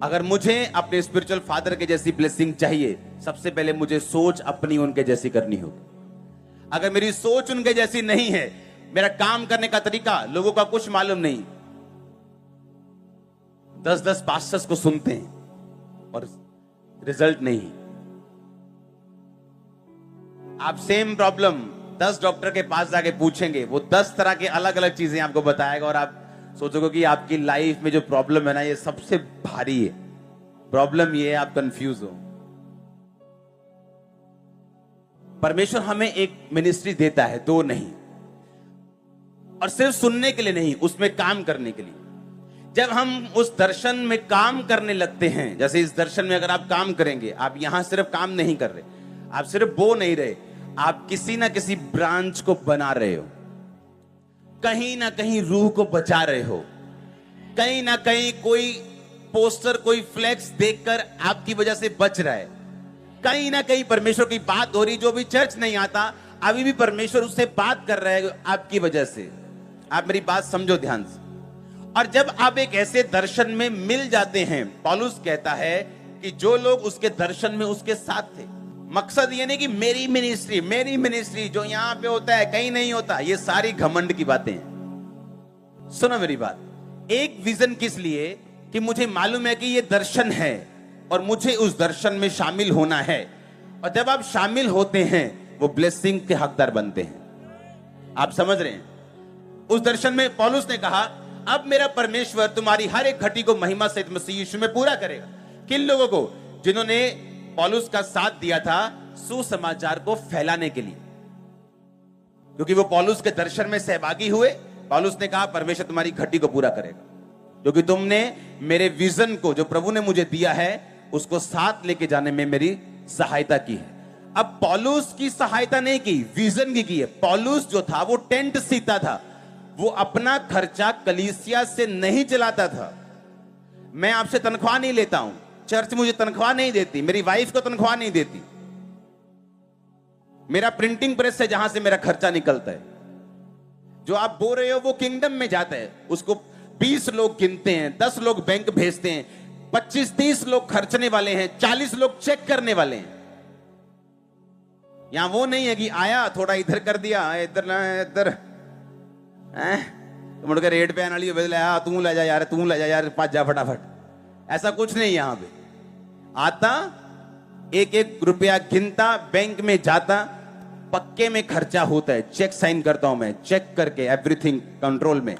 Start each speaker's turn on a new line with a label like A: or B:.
A: अगर मुझे अपने स्पिरिचुअल फादर के जैसी ब्लेसिंग चाहिए, सबसे पहले मुझे सोच अपनी उनके जैसी करनी होगी। अगर मेरी सोच उनके जैसी नहीं है, मेरा काम करने का तरीका, लोगों का कुछ मालूम नहीं, 10-10 पास्टर्स को सुनते हैं और रिजल्ट नहीं। आप सेम प्रॉब्लम 10 डॉक्टर के पास जाके पूछेंगे, वो 10 तरह के अलग अलग चीजें आपको बताएगा और आप सोचोगे कि आपकी लाइफ में जो प्रॉब्लम है ना, ये सबसे भारी है। प्रॉब्लम ये है, आप कंफ्यूज हो। परमेश्वर हमें एक मिनिस्ट्री देता है, दो नहीं, और सिर्फ सुनने के लिए नहीं, उसमें काम करने के लिए। जब हम उस दर्शन में काम करने लगते हैं, जैसे इस दर्शन में अगर आप काम करेंगे, आप यहां सिर्फ काम नहीं कर रहे, आप सिर्फ बो नहीं रहे, आप किसी ना किसी ब्रांच को बना रहे हो, कहीं ना कहीं रूह को बचा रहे हो, कहीं ना कहीं कोई पोस्टर, कोई फ्लेक्स देखकर आपकी वजह से बच रहा है, कहीं ना कहीं परमेश्वर की बात हो रही, जो भी चर्च नहीं आता अभी भी परमेश्वर उससे बात कर रहा है आपकी वजह से। आप मेरी बात समझो ध्यान से। और जब आप एक ऐसे दर्शन में मिल जाते हैं, पौलुस कहता है कि जो लोग उसके दर्शन में उसके साथ थे, मकसद ये नहीं कि मेरी मिनिस्ट्री जो यहां पे होता है कहीं नहीं होता, ये सारी घमंड की बातें हैं। सुनो मेरी बात, एक विजन किस लिए, कि मुझे मालूम है कि ये दर्शन है और मुझे उस दर्शन में शामिल होना है, और जब आप शामिल होते हैं वो ब्लेसिंग के हकदार बनते हैं। आप समझ रहे हैं? उस दर्शन में पौलुस ने कहा, अब मेरा परमेश्वर तुम्हारी हर एक घटी को महिमा सहित मसीह यीशु में पूरा करेगा। किन लोगों को? जिन्होंने पौलुस का साथ दिया था सुसमाचार को फैलाने के लिए, क्योंकि वो पौलुस के दर्शन में सहभागी हुए। पौलुस ने कहा, परमेश्वर तुम्हारी घटी को पूरा करेगा, क्योंकि तुमने मेरे विजन को, जो प्रभु ने मुझे दिया है, उसको साथ लेके जाने में मेरी सहायता की है। अब पौलुस की सहायता नहीं की, विजन की है। पौलुस जो था वो टेंट सीता था, वो अपना खर्चा कलीसिया से नहीं चलाता था। मैं आपसे तनख्वाह नहीं लेता हूं, चर्च मुझे तनख्वाह नहीं देती, मेरी वाइफ को तनख्वाह नहीं देती, मेरा प्रिंटिंग प्रेस है जहां से मेरा खर्चा निकलता है। जो आप बोल रहे हो वो किंगडम में जाता है, उसको 20 लोग गिनते हैं, 10 लोग बैंक भेजते हैं, 25-30 लोग खर्चने वाले हैं, 40 लोग चेक करने वाले हैं। यहां वो नहीं है कि आया थोड़ा इधर कर दिया, इधर मुड़ के रेट पे आने वाली तू ले जा यार, पास जा फटाफट। ऐसा कुछ नहीं, यहां पे आता एक एक रुपया गिनता, बैंक में जाता, पक्के में खर्चा होता है, चेक साइन करता हूं मैं, चेक करके एवरीथिंग कंट्रोल में।